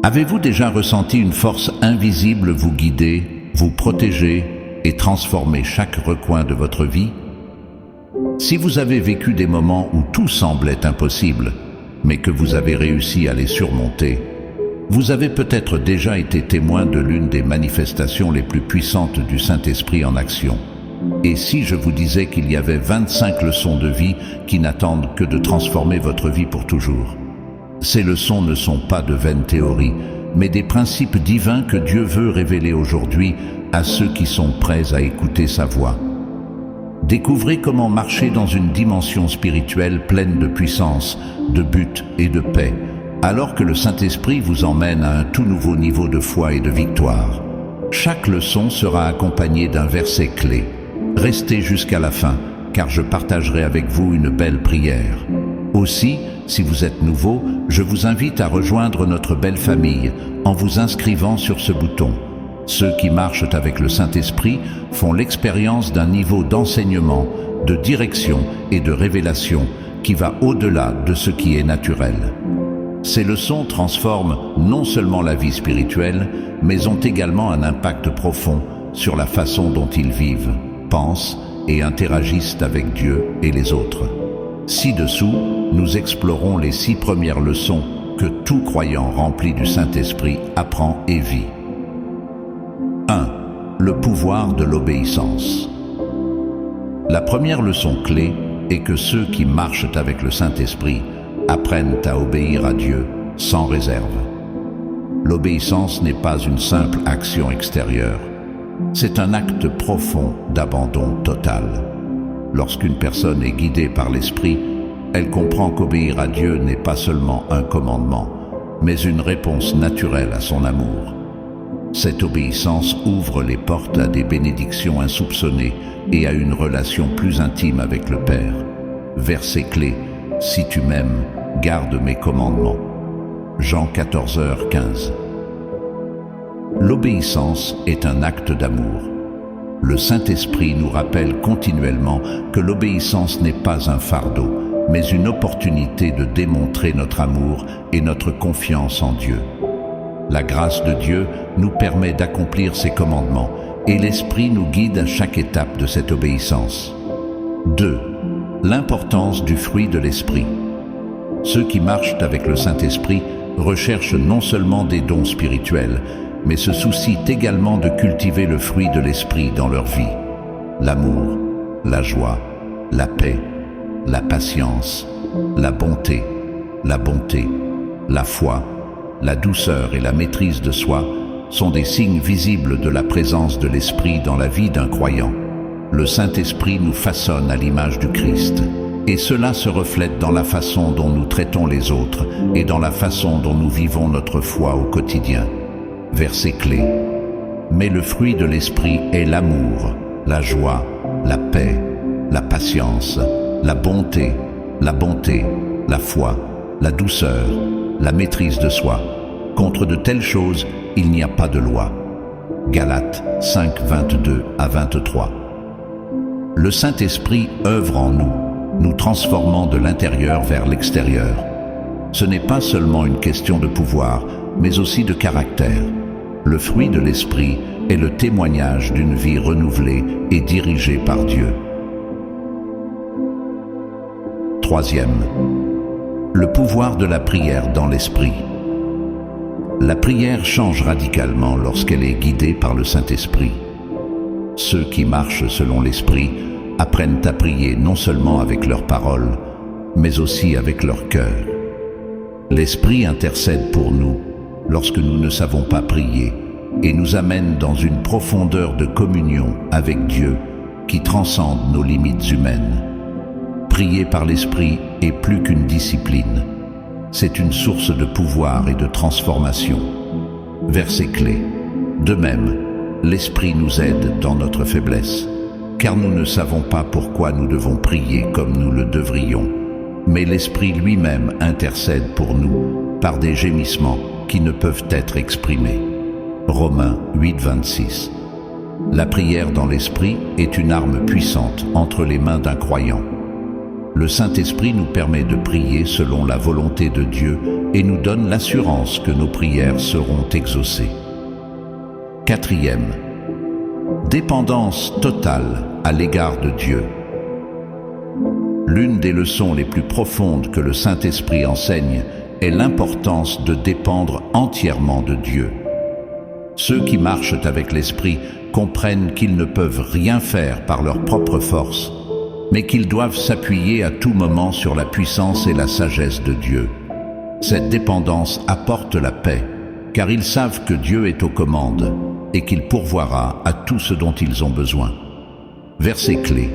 Avez-vous déjà ressenti une force invisible vous guider, vous protéger et transformer chaque recoin de votre vie? Si vous avez vécu des moments où tout semblait impossible, mais que vous avez réussi à les surmonter, vous avez peut-être déjà été témoin de l'une des manifestations les plus puissantes du Saint-Esprit en action. Et si je vous disais qu'il y avait 25 leçons de vie qui n'attendent que de transformer votre vie pour toujours? Ces leçons ne sont pas de vaines théories, mais des principes divins que Dieu veut révéler aujourd'hui à ceux qui sont prêts à écouter sa voix. Découvrez comment marcher dans une dimension spirituelle pleine de puissance, de but et de paix, alors que le Saint-Esprit vous emmène à un tout nouveau niveau de foi et de victoire. Chaque leçon sera accompagnée d'un verset clé. Restez jusqu'à la fin, car je partagerai avec vous une belle prière. Aussi, si vous êtes nouveau, je vous invite à rejoindre notre belle famille en vous inscrivant sur ce bouton. Ceux qui marchent avec le Saint-Esprit font l'expérience d'un niveau d'enseignement, de direction et de révélation qui va au-delà de ce qui est naturel. Ces leçons transforment non seulement la vie spirituelle, mais ont également un impact profond sur la façon dont ils vivent, pensent et interagissent avec Dieu et les autres. Ci-dessous, nous explorons les 6 premières leçons que tout croyant rempli du Saint-Esprit apprend et vit. 1. Le pouvoir de l'obéissance. La première leçon clé est que ceux qui marchent avec le Saint-Esprit apprennent à obéir à Dieu sans réserve. L'obéissance n'est pas une simple action extérieure, c'est un acte profond d'abandon total. Lorsqu'une personne est guidée par l'Esprit, elle comprend qu'obéir à Dieu n'est pas seulement un commandement, mais une réponse naturelle à son amour. Cette obéissance ouvre les portes à des bénédictions insoupçonnées et à une relation plus intime avec le Père. Verset clé: si tu m'aimes, garde mes commandements. Jean 14h15. L'obéissance est un acte d'amour. Le Saint-Esprit nous rappelle continuellement que l'obéissance n'est pas un fardeau, mais une opportunité de démontrer notre amour et notre confiance en Dieu. La grâce de Dieu nous permet d'accomplir ses commandements et l'Esprit nous guide à chaque étape de cette obéissance. 2. L'importance du fruit de l'Esprit. Ceux qui marchent avec le Saint-Esprit recherchent non seulement des dons spirituels, mais se soucient également de cultiver le fruit de l'Esprit dans leur vie. L'amour, la joie, la paix, la patience, la bonté, la foi, la douceur et la maîtrise de soi sont des signes visibles de la présence de l'Esprit dans la vie d'un croyant. Le Saint-Esprit nous façonne à l'image du Christ, et cela se reflète dans la façon dont nous traitons les autres et dans la façon dont nous vivons notre foi au quotidien. Verset clé: mais le fruit de l'Esprit est l'amour, la joie, la paix, la patience, la bonté, la foi, la douceur, la maîtrise de soi. Contre de telles choses, il n'y a pas de loi. Galates 5, 22 à 23. Le Saint-Esprit œuvre en nous, nous transformant de l'intérieur vers l'extérieur. Ce n'est pas seulement une question de pouvoir, mais aussi de caractère. Le fruit de l'Esprit est le témoignage d'une vie renouvelée et dirigée par Dieu. 3e, le pouvoir de la prière dans l'Esprit. La prière change radicalement lorsqu'elle est guidée par le Saint-Esprit. Ceux qui marchent selon l'Esprit apprennent à prier non seulement avec leurs paroles, mais aussi avec leur cœur. L'Esprit intercède pour nous lorsque nous ne savons pas prier et nous amène dans une profondeur de communion avec Dieu qui transcende nos limites humaines. Prier par l'Esprit est plus qu'une discipline. C'est une source de pouvoir et de transformation. Verset clé: de même, l'Esprit nous aide dans notre faiblesse, car nous ne savons pas pourquoi nous devons prier comme nous le devrions. Mais l'Esprit lui-même intercède pour nous par des gémissements qui ne peuvent être exprimés. Romains 8, 26. La prière dans l'Esprit est une arme puissante entre les mains d'un croyant. Le Saint-Esprit nous permet de prier selon la volonté de Dieu et nous donne l'assurance que nos prières seront exaucées. Quatrième, dépendance totale à l'égard de Dieu. L'une des leçons les plus profondes que le Saint-Esprit enseigne est l'importance de dépendre entièrement de Dieu. Ceux qui marchent avec l'Esprit comprennent qu'ils ne peuvent rien faire par leur propre force, mais qu'ils doivent s'appuyer à tout moment sur la puissance et la sagesse de Dieu. Cette dépendance apporte la paix, car ils savent que Dieu est aux commandes et qu'il pourvoira à tout ce dont ils ont besoin. Verset clé.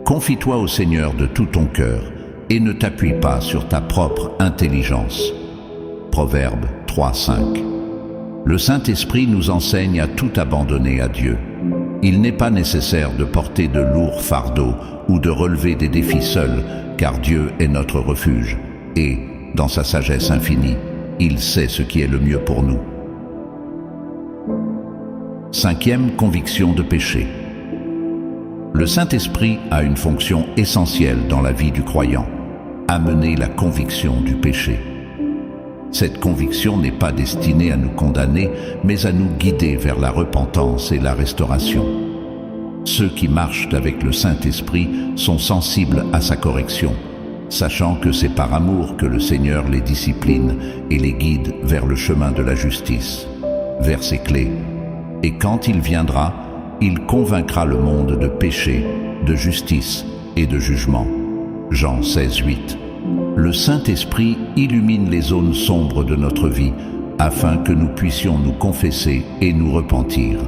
Confie-toi au Seigneur de tout ton cœur et ne t'appuie pas sur ta propre intelligence. Proverbe 3:5. Le Saint-Esprit nous enseigne à tout abandonner à Dieu. Il n'est pas nécessaire de porter de lourds fardeaux ou de relever des défis seuls, car Dieu est notre refuge et, dans sa sagesse infinie, il sait ce qui est le mieux pour nous. Cinquième conviction de péché. Le Saint-Esprit a une fonction essentielle dans la vie du croyant, amener la conviction du péché. Cette conviction n'est pas destinée à nous condamner, mais à nous guider vers la repentance et la restauration. Ceux qui marchent avec le Saint-Esprit sont sensibles à sa correction, sachant que c'est par amour que le Seigneur les discipline et les guide vers le chemin de la justice. Verset clé. Et quand il viendra, il convaincra le monde de péché, de justice et de jugement. Jean 16:8. Le Saint-Esprit illumine les zones sombres de notre vie afin que nous puissions nous confesser et nous repentir.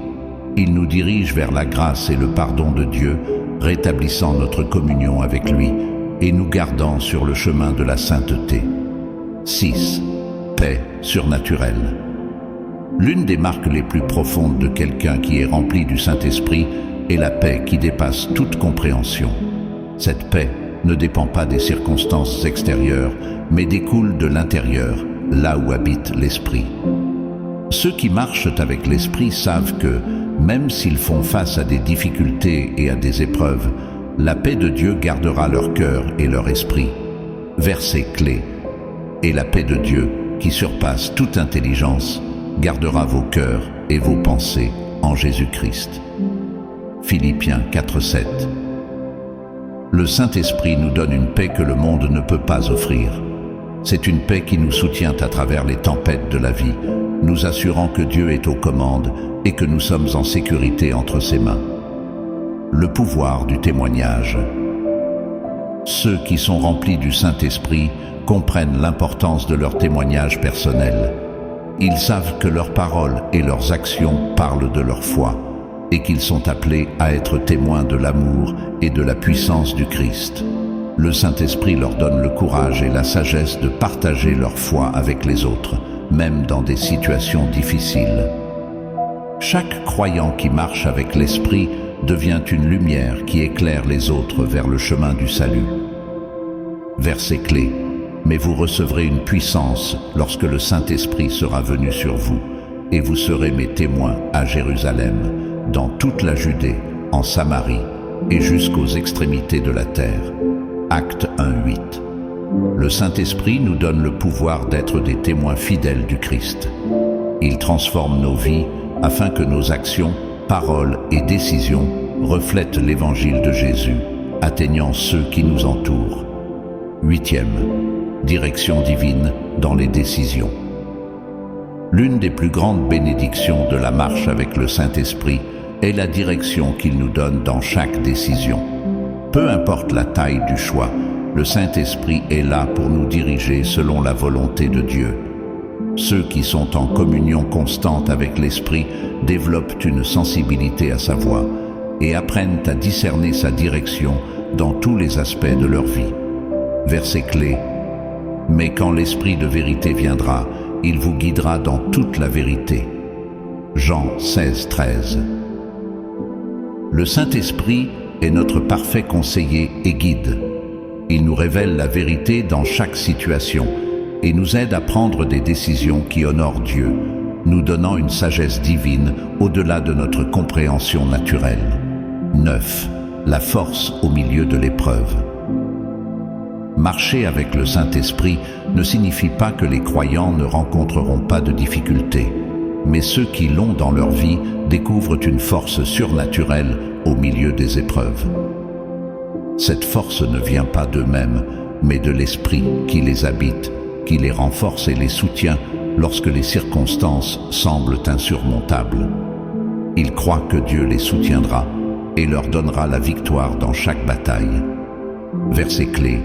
Il nous dirige vers la grâce et le pardon de Dieu, rétablissant notre communion avec lui et nous gardant sur le chemin de la sainteté. 6. Paix surnaturelle. L'une des marques les plus profondes de quelqu'un qui est rempli du Saint-Esprit est la paix qui dépasse toute compréhension. Cette paix ne dépend pas des circonstances extérieures, mais découle de l'intérieur, là où habite l'Esprit. Ceux qui marchent avec l'Esprit savent que, même s'ils font face à des difficultés et à des épreuves, la paix de Dieu gardera leur cœur et leur esprit. Verset clé. Et la paix de Dieu, qui surpasse toute intelligence, gardera vos cœurs et vos pensées en Jésus-Christ. Philippiens 4:7. Le Saint-Esprit nous donne une paix que le monde ne peut pas offrir. C'est une paix qui nous soutient à travers les tempêtes de la vie, nous assurant que Dieu est aux commandes et que nous sommes en sécurité entre ses mains. Le pouvoir du témoignage. Ceux qui sont remplis du Saint-Esprit comprennent l'importance de leur témoignage personnel. Ils savent que leurs paroles et leurs actions parlent de leur foi et qu'ils sont appelés à être témoins de l'amour et de la puissance du Christ. Le Saint-Esprit leur donne le courage et la sagesse de partager leur foi avec les autres, même dans des situations difficiles. Chaque croyant qui marche avec l'Esprit devient une lumière qui éclaire les autres vers le chemin du salut. Verset clé. Mais vous recevrez une puissance lorsque le Saint-Esprit sera venu sur vous, et vous serez mes témoins à Jérusalem, dans toute la Judée, en Samarie et jusqu'aux extrémités de la terre. Acte 1:8. Le Saint-Esprit nous donne le pouvoir d'être des témoins fidèles du Christ. Il transforme nos vies afin que nos actions, paroles et décisions reflètent l'évangile de Jésus, atteignant ceux qui nous entourent. 8e. Direction divine dans les décisions. L'une des plus grandes bénédictions de la marche avec le Saint-Esprit est la direction qu'il nous donne dans chaque décision. Peu importe la taille du choix, le Saint-Esprit est là pour nous diriger selon la volonté de Dieu. Ceux qui sont en communion constante avec l'Esprit développent une sensibilité à sa voix et apprennent à discerner sa direction dans tous les aspects de leur vie. Verset clé. Mais quand l'Esprit de vérité viendra, il vous guidera dans toute la vérité. Jean 16:13. Le Saint-Esprit est notre parfait conseiller et guide. Il nous révèle la vérité dans chaque situation et nous aide à prendre des décisions qui honorent Dieu, nous donnant une sagesse divine au-delà de notre compréhension naturelle. 9. La force au milieu de l'épreuve. Marcher avec le Saint-Esprit ne signifie pas que les croyants ne rencontreront pas de difficultés, mais ceux qui l'ont dans leur vie découvrent une force surnaturelle au milieu des épreuves. Cette force ne vient pas d'eux-mêmes, mais de l'Esprit qui les habite, qui les renforce et les soutient lorsque les circonstances semblent insurmontables. Ils croient que Dieu les soutiendra et leur donnera la victoire dans chaque bataille. Verset clé.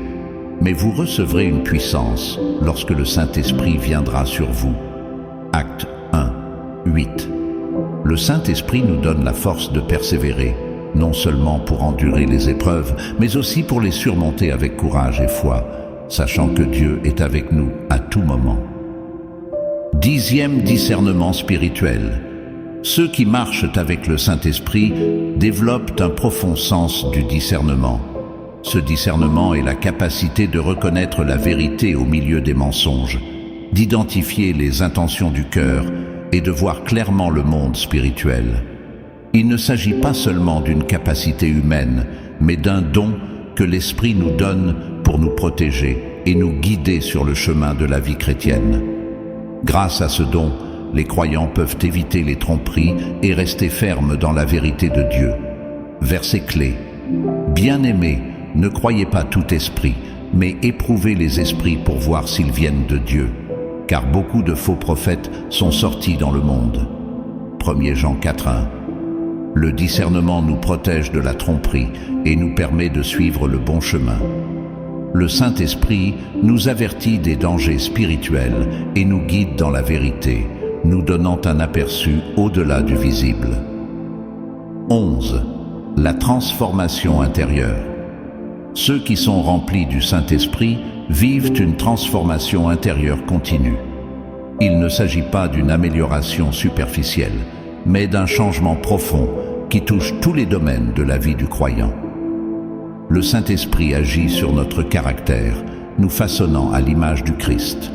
Mais vous recevrez une puissance lorsque le Saint-Esprit viendra sur vous. Actes 1, 8. Le Saint-Esprit nous donne la force de persévérer, non seulement pour endurer les épreuves, mais aussi pour les surmonter avec courage et foi, sachant que Dieu est avec nous à tout moment. 10e discernement spirituel. Ceux qui marchent avec le Saint-Esprit développent un profond sens du discernement. Ce discernement est la capacité de reconnaître la vérité au milieu des mensonges, d'identifier les intentions du cœur et de voir clairement le monde spirituel. Il ne s'agit pas seulement d'une capacité humaine, mais d'un don que l'Esprit nous donne pour nous protéger et nous guider sur le chemin de la vie chrétienne. Grâce à ce don, les croyants peuvent éviter les tromperies et rester fermes dans la vérité de Dieu. Verset clé. Bien-aimés, ne croyez pas tout esprit, mais éprouvez les esprits pour voir s'ils viennent de Dieu, car beaucoup de faux prophètes sont sortis dans le monde. 1 Jean 4:1. Le discernement nous protège de la tromperie et nous permet de suivre le bon chemin. Le Saint-Esprit nous avertit des dangers spirituels et nous guide dans la vérité, nous donnant un aperçu au-delà du visible. 11. La transformation intérieure. Ceux qui sont remplis du Saint-Esprit vivent une transformation intérieure continue. Il ne s'agit pas d'une amélioration superficielle, mais d'un changement profond qui touche tous les domaines de la vie du croyant. Le Saint-Esprit agit sur notre caractère, nous façonnant à l'image du Christ.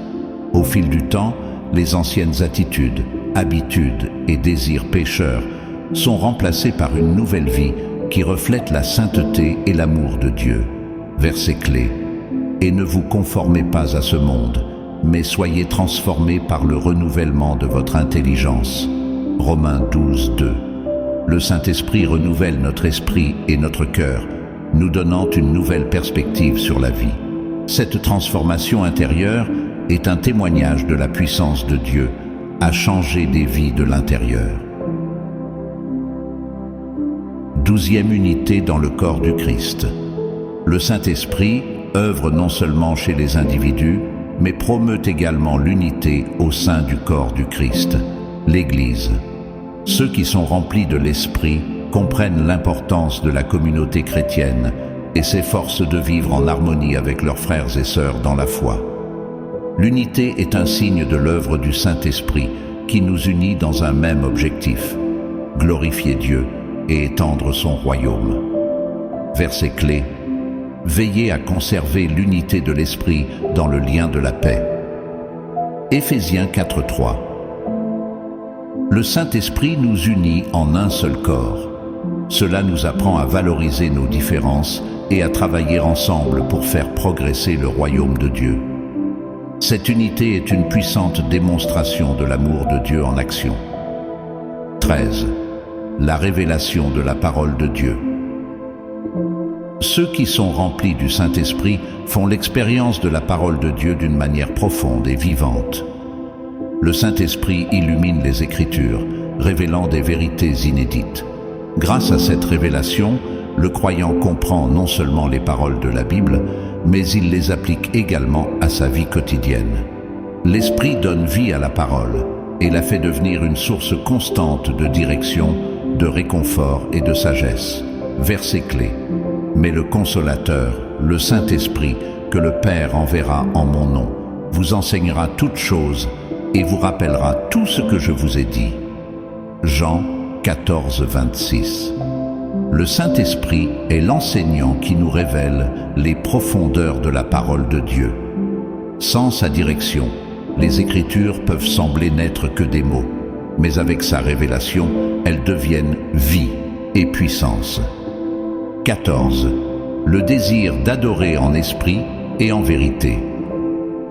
Au fil du temps, les anciennes attitudes, habitudes et désirs pécheurs sont remplacés par une nouvelle vie qui reflète la sainteté et l'amour de Dieu. Verset clé. Et ne vous conformez pas à ce monde, mais soyez transformés par le renouvellement de votre intelligence. Romains 12, 2. Le Saint-Esprit renouvelle notre esprit et notre cœur, nous donnant une nouvelle perspective sur la vie. Cette transformation intérieure est un témoignage de la puissance de Dieu à changer des vies de l'intérieur. 12e unité dans le corps du Christ. Le Saint-Esprit œuvre non seulement chez les individus, mais promeut également l'unité au sein du corps du Christ, l'Église. Ceux qui sont remplis de l'Esprit comprennent l'importance de la communauté chrétienne et s'efforcent de vivre en harmonie avec leurs frères et sœurs dans la foi. L'unité est un signe de l'œuvre du Saint-Esprit qui nous unit dans un même objectif, glorifier Dieu et étendre son royaume. Verset clé. Veillez à conserver l'unité de l'Esprit dans le lien de la paix. Éphésiens 4:3. Le Saint-Esprit nous unit en un seul corps. Cela nous apprend à valoriser nos différences et à travailler ensemble pour faire progresser le royaume de Dieu. Cette unité est une puissante démonstration de l'amour de Dieu en action. 13. La révélation de la parole de Dieu. Ceux qui sont remplis du Saint-Esprit font l'expérience de la parole de Dieu d'une manière profonde et vivante. Le Saint-Esprit illumine les Écritures, révélant des vérités inédites. Grâce à cette révélation, le croyant comprend non seulement les paroles de la Bible, mais il les applique également à sa vie quotidienne. L'Esprit donne vie à la parole et la fait devenir une source constante de direction, de réconfort et de sagesse. Verset clé. Mais le Consolateur, le Saint-Esprit, que le Père enverra en mon nom, vous enseignera toutes choses et vous rappellera tout ce que je vous ai dit. Jean 14, 26. Le Saint-Esprit est l'enseignant qui nous révèle les profondeurs de la parole de Dieu. Sans sa direction, les Écritures peuvent sembler n'être que des mots, mais avec sa révélation, elles deviennent vie et puissance. 14. Le désir d'adorer en esprit et en vérité.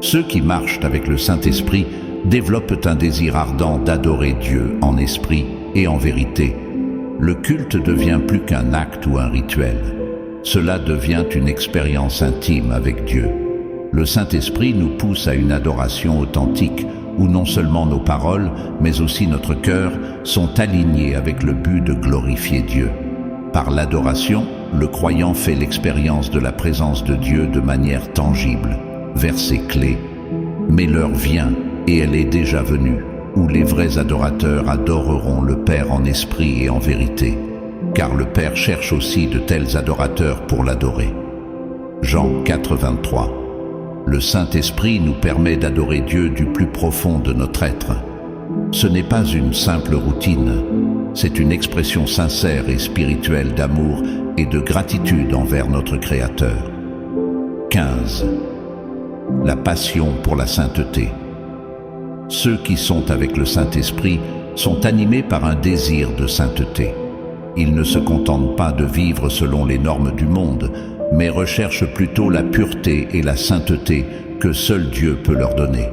Ceux qui marchent avec le Saint-Esprit développent un désir ardent d'adorer Dieu en esprit et en vérité. Le culte devient plus qu'un acte ou un rituel. Cela devient une expérience intime avec Dieu. Le Saint-Esprit nous pousse à une adoration authentique où non seulement nos paroles, mais aussi notre cœur sont alignés avec le but de glorifier Dieu. Par l'adoration, le croyant fait l'expérience de la présence de Dieu de manière tangible. Verset clé. Mais l'heure vient, et elle est déjà venue, où les vrais adorateurs adoreront le Père en esprit et en vérité, car le Père cherche aussi de tels adorateurs pour l'adorer. Jean 4, 23. Le Saint-Esprit nous permet d'adorer Dieu du plus profond de notre être. Ce n'est pas une simple routine, c'est une expression sincère et spirituelle d'amour et de gratitude envers notre Créateur. 15. La passion pour la sainteté. Ceux qui sont avec le Saint-Esprit sont animés par un désir de sainteté. Ils ne se contentent pas de vivre selon les normes du monde, mais recherchent plutôt la pureté et la sainteté que seul Dieu peut leur donner.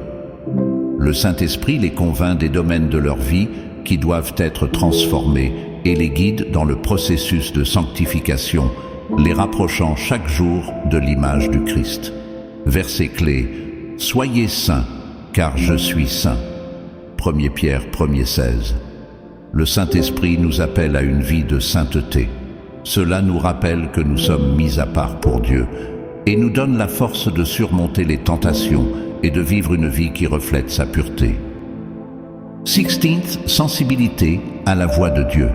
Le Saint-Esprit les convainc des domaines de leur vie qui doivent être transformés et les guide dans le processus de sanctification, les rapprochant chaque jour de l'image du Christ. Verset clé. Soyez saints, car je suis saint. 1 Pierre 1,16. Le Saint-Esprit nous appelle à une vie de sainteté. Cela nous rappelle que nous sommes mis à part pour Dieu et nous donne la force de surmonter les tentations et de vivre une vie qui reflète sa pureté. 16. Sensibilité à la voix de Dieu.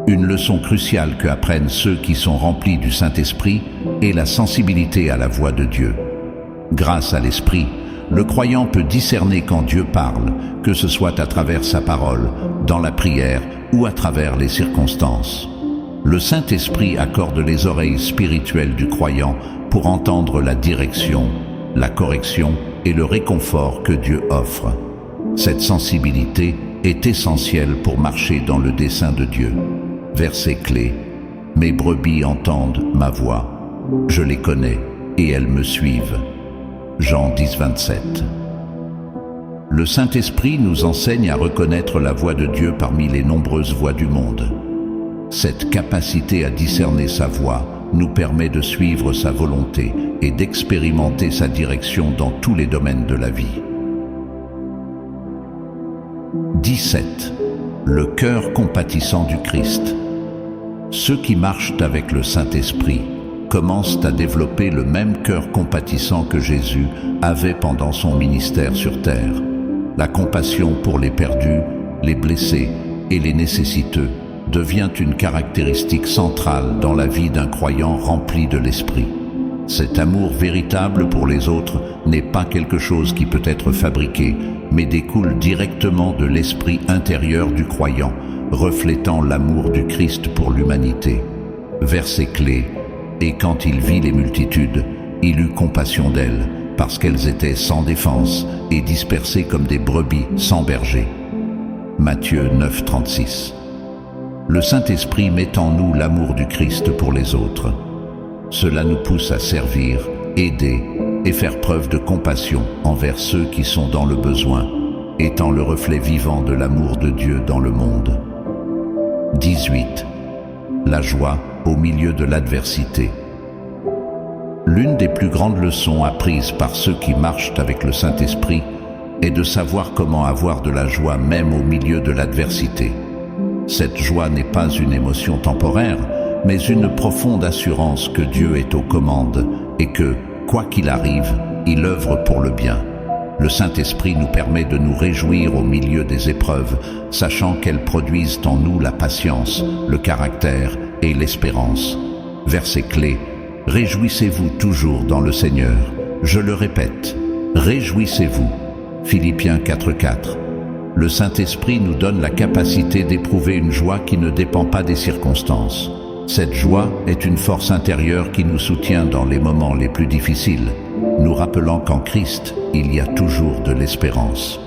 Une leçon cruciale que apprennent ceux qui sont remplis du Saint-Esprit est la sensibilité à la voix de Dieu. Grâce à l'Esprit, le croyant peut discerner quand Dieu parle, que ce soit à travers sa parole, dans la prière ou à travers les circonstances. Le Saint-Esprit accorde les oreilles spirituelles du croyant pour entendre la direction, la correction et le réconfort que Dieu offre. Cette sensibilité est essentielle pour marcher dans le dessein de Dieu. Verset clé. Mes brebis entendent ma voix. Je les connais et elles me suivent. Jean 10, 27. Le Saint-Esprit nous enseigne à reconnaître la voix de Dieu parmi les nombreuses voix du monde. Cette capacité à discerner sa voix nous permet de suivre sa volonté et d'expérimenter sa direction dans tous les domaines de la vie. 17. Le cœur compatissant du Christ. Ceux qui marchent avec le Saint-Esprit commencent à développer le même cœur compatissant que Jésus avait pendant son ministère sur terre. La compassion pour les perdus, les blessés et les nécessiteux devient une caractéristique centrale dans la vie d'un croyant rempli de l'Esprit. Cet amour véritable pour les autres n'est pas quelque chose qui peut être fabriqué, mais découle directement de l'esprit intérieur du croyant, reflétant l'amour du Christ pour l'humanité. Verset clé. Et quand il vit les multitudes, il eut compassion d'elles, parce qu'elles étaient sans défense et dispersées comme des brebis sans berger. Matthieu 9, 36. Le Saint-Esprit met en nous l'amour du Christ pour les autres. Cela nous pousse à servir, aider et faire preuve de compassion envers ceux qui sont dans le besoin, étant le reflet vivant de l'amour de Dieu dans le monde. 18. La joie au milieu de l'adversité. L'une des plus grandes leçons apprises par ceux qui marchent avec le Saint-Esprit est de savoir comment avoir de la joie même au milieu de l'adversité. Cette joie n'est pas une émotion temporaire, mais une profonde assurance que Dieu est aux commandes et que, quoi qu'il arrive, il œuvre pour le bien. Le Saint-Esprit nous permet de nous réjouir au milieu des épreuves, sachant qu'elles produisent en nous la patience, le caractère et l'espérance. Verset clé. Réjouissez-vous toujours dans le Seigneur. Je le répète, réjouissez-vous. Philippiens 4:4. Le Saint-Esprit nous donne la capacité d'éprouver une joie qui ne dépend pas des circonstances. Cette joie est une force intérieure qui nous soutient dans les moments les plus difficiles, nous rappelant qu'en Christ, il y a toujours de l'espérance.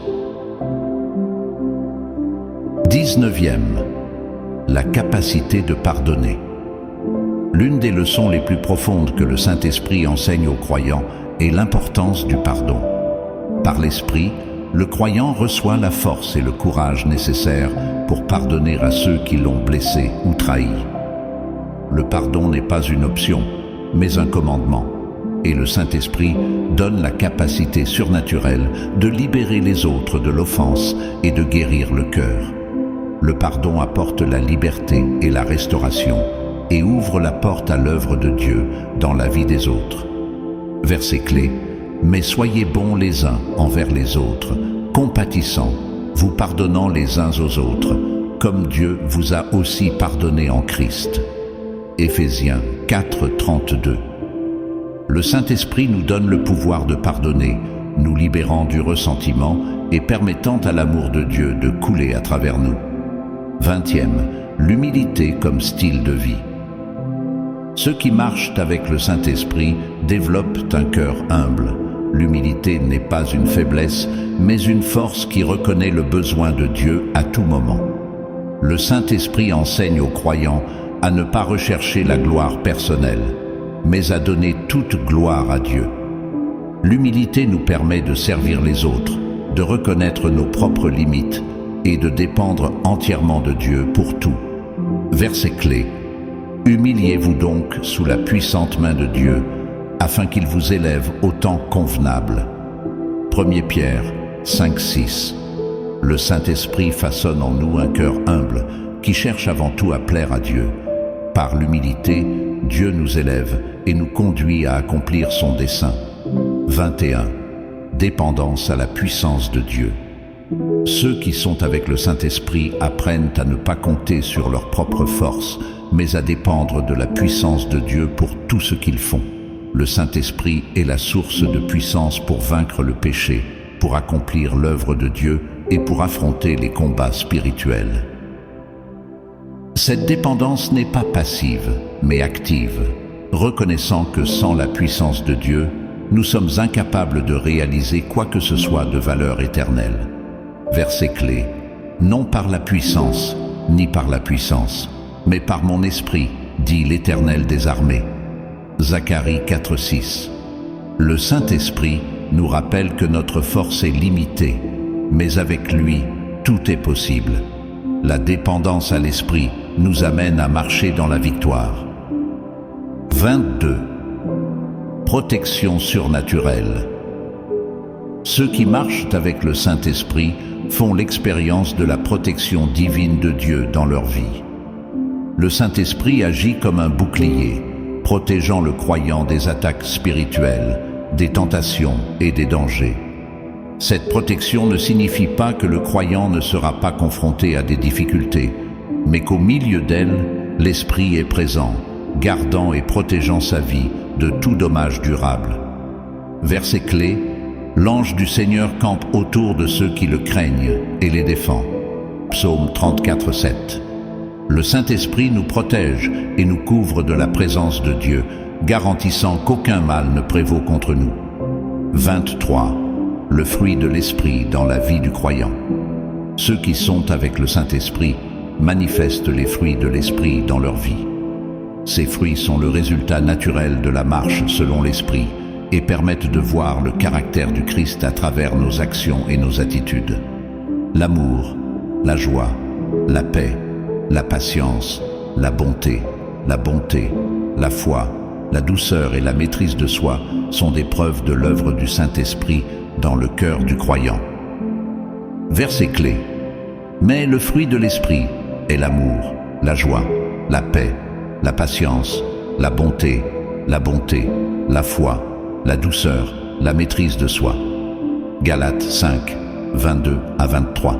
19e. La capacité de pardonner. L'une des leçons les plus profondes que le Saint-Esprit enseigne aux croyants est l'importance du pardon. Par l'Esprit, le croyant reçoit la force et le courage nécessaires pour pardonner à ceux qui l'ont blessé ou trahi. Le pardon n'est pas une option, mais un commandement. Et le Saint-Esprit donne la capacité surnaturelle de libérer les autres de l'offense et de guérir le cœur. Le pardon apporte la liberté et la restauration et ouvre la porte à l'œuvre de Dieu dans la vie des autres. Verset clé: mais soyez bons les uns envers les autres, compatissants, vous pardonnant les uns aux autres, comme Dieu vous a aussi pardonné en Christ. Éphésiens 4, 32. Le Saint-Esprit nous donne le pouvoir de pardonner, nous libérant du ressentiment et permettant à l'amour de Dieu de couler à travers nous. 20e, l'humilité comme style de vie. Ceux qui marchent avec le Saint-Esprit développent un cœur humble. L'humilité n'est pas une faiblesse, mais une force qui reconnaît le besoin de Dieu à tout moment. Le Saint-Esprit enseigne aux croyants à ne pas rechercher la gloire personnelle, mais à donner toute gloire à Dieu. L'humilité nous permet de servir les autres, de reconnaître nos propres limites et de dépendre entièrement de Dieu pour tout. Verset clé: humiliez-vous donc sous la puissante main de Dieu, afin qu'il vous élève au temps convenable. 1 Pierre 5, 6. Le Saint-Esprit façonne en nous un cœur humble qui cherche avant tout à plaire à Dieu. Par l'humilité, Dieu nous élève et nous conduit à accomplir son dessein. 21. Dépendance à la puissance de Dieu. Ceux qui sont avec le Saint-Esprit apprennent à ne pas compter sur leur propre force, mais à dépendre de la puissance de Dieu pour tout ce qu'ils font. Le Saint-Esprit est la source de puissance pour vaincre le péché, pour accomplir l'œuvre de Dieu et pour affronter les combats spirituels. Cette dépendance n'est pas passive, mais active, reconnaissant que sans la puissance de Dieu, nous sommes incapables de réaliser quoi que ce soit de valeur éternelle. Verset clé: non par la puissance, ni par la puissance, mais par mon esprit, dit l'Éternel des armées. Zacharie 4, 6. Le Saint-Esprit nous rappelle que notre force est limitée, mais avec lui, tout est possible. La dépendance à l'Esprit nous amène à marcher dans la victoire. 22. Protection surnaturelle. Ceux qui marchent avec le Saint-Esprit font l'expérience de la protection divine de Dieu dans leur vie. Le Saint-Esprit agit comme un bouclier, protégeant le croyant des attaques spirituelles, des tentations et des dangers. Cette protection ne signifie pas que le croyant ne sera pas confronté à des difficultés, mais qu'au milieu d'elles, l'Esprit est présent, gardant et protégeant sa vie de tout dommage durable. Verset clé: l'ange du Seigneur campe autour de ceux qui le craignent et les défend. Psaume 34, 7. Le Saint-Esprit nous protège et nous couvre de la présence de Dieu, garantissant qu'aucun mal ne prévaut contre nous. 23. Le fruit de l'Esprit dans la vie du croyant. Ceux qui sont avec le Saint-Esprit manifestent les fruits de l'Esprit dans leur vie. Ces fruits sont le résultat naturel de la marche selon l'Esprit et permettent de voir le caractère du Christ à travers nos actions et nos attitudes. L'amour, la joie, la paix, la patience, la bonté, la foi, la douceur et la maîtrise de soi sont des preuves de l'œuvre du Saint-Esprit dans le cœur du croyant. Verset clé: mais le fruit de l'Esprit est l'amour, la joie, la paix, la patience, la bonté, la foi, la douceur, la maîtrise de soi. Galates 5, 22 à 23.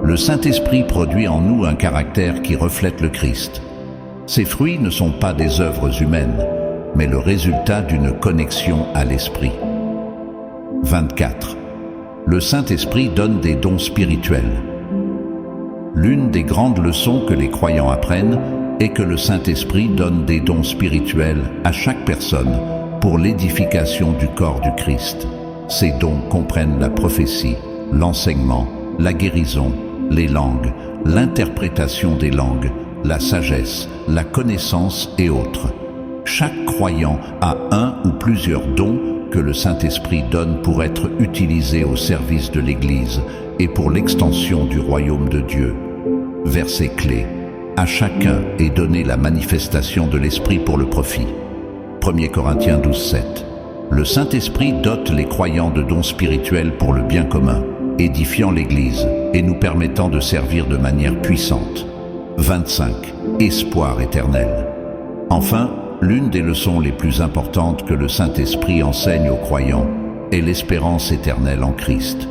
Le Saint-Esprit produit en nous un caractère qui reflète le Christ. Ces fruits ne sont pas des œuvres humaines, mais le résultat d'une connexion à l'Esprit. 24. Le Saint-Esprit donne des dons spirituels. L'une des grandes leçons que les croyants apprennent est que le Saint-Esprit donne des dons spirituels à chaque personne pour l'édification du corps du Christ. Ces dons comprennent la prophétie, l'enseignement, la guérison, les langues, l'interprétation des langues, la sagesse, la connaissance et autres. Chaque croyant a un ou plusieurs dons que le Saint-Esprit donne pour être utilisés au service de l'Église et pour l'extension du royaume de Dieu. Verset clé. À chacun est donnée la manifestation de l'Esprit pour le profit. 1 Corinthiens 12:7. Le Saint-Esprit dote les croyants de dons spirituels pour le bien commun, édifiant l'Église et nous permettant de servir de manière puissante. 25. Espoir éternel. Enfin, l'une des leçons les plus importantes que le Saint-Esprit enseigne aux croyants est l'espérance éternelle en Christ.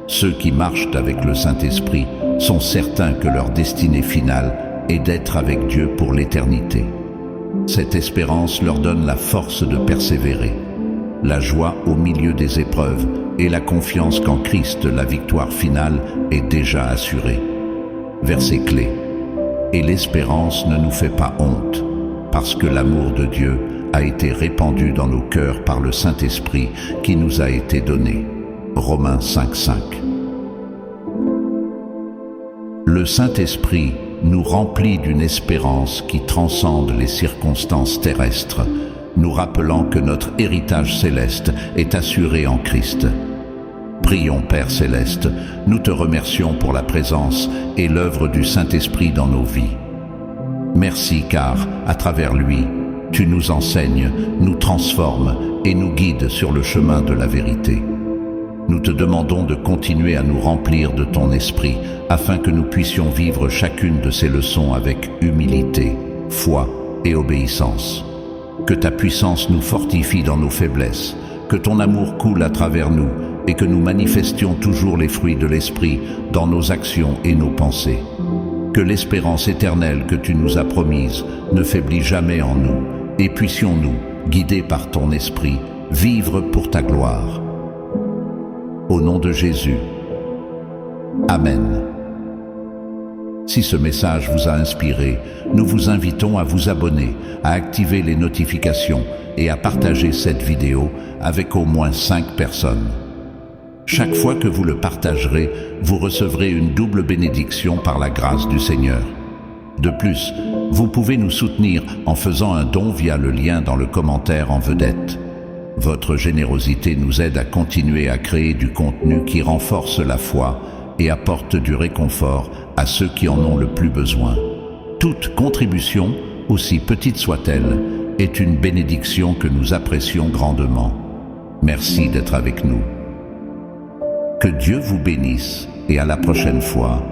Ceux qui marchent avec le Saint-Esprit sont certains que leur destinée finale est d'être avec Dieu pour l'éternité. Cette espérance leur donne la force de persévérer, la joie au milieu des épreuves et la confiance qu'en Christ la victoire finale est déjà assurée. Verset clé. Et l'espérance ne nous fait pas honte, parce que l'amour de Dieu a été répandu dans nos cœurs par le Saint-Esprit qui nous a été donné. Romains 5:5. Le Saint-Esprit nous remplit d'une espérance qui transcende les circonstances terrestres, nous rappelant que notre héritage céleste est assuré en Christ. Prions, Père céleste, nous te remercions pour la présence et l'œuvre du Saint-Esprit dans nos vies. Merci car, à travers lui, tu nous enseignes, nous transformes et nous guides sur le chemin de la vérité. Nous te demandons de continuer à nous remplir de ton esprit afin que nous puissions vivre chacune de ces leçons avec humilité, foi et obéissance. Que ta puissance nous fortifie dans nos faiblesses, que ton amour coule à travers nous et que nous manifestions toujours les fruits de l'esprit dans nos actions et nos pensées. Que l'espérance éternelle que tu nous as promise ne faiblit jamais en nous et puissions-nous, guidés par ton esprit, vivre pour ta gloire. Au nom de Jésus. Amen. Si ce message vous a inspiré, nous vous invitons à vous abonner, à activer les notifications et à partager cette vidéo avec au moins 5 personnes. Chaque fois que vous le partagerez, vous recevrez une double bénédiction par la grâce du Seigneur. De plus, vous pouvez nous soutenir en faisant un don via le lien dans le commentaire en vedette. Votre générosité nous aide à continuer à créer du contenu qui renforce la foi et apporte du réconfort à ceux qui en ont le plus besoin. Toute contribution, aussi petite soit-elle, est une bénédiction que nous apprécions grandement. Merci d'être avec nous. Que Dieu vous bénisse et à la prochaine fois.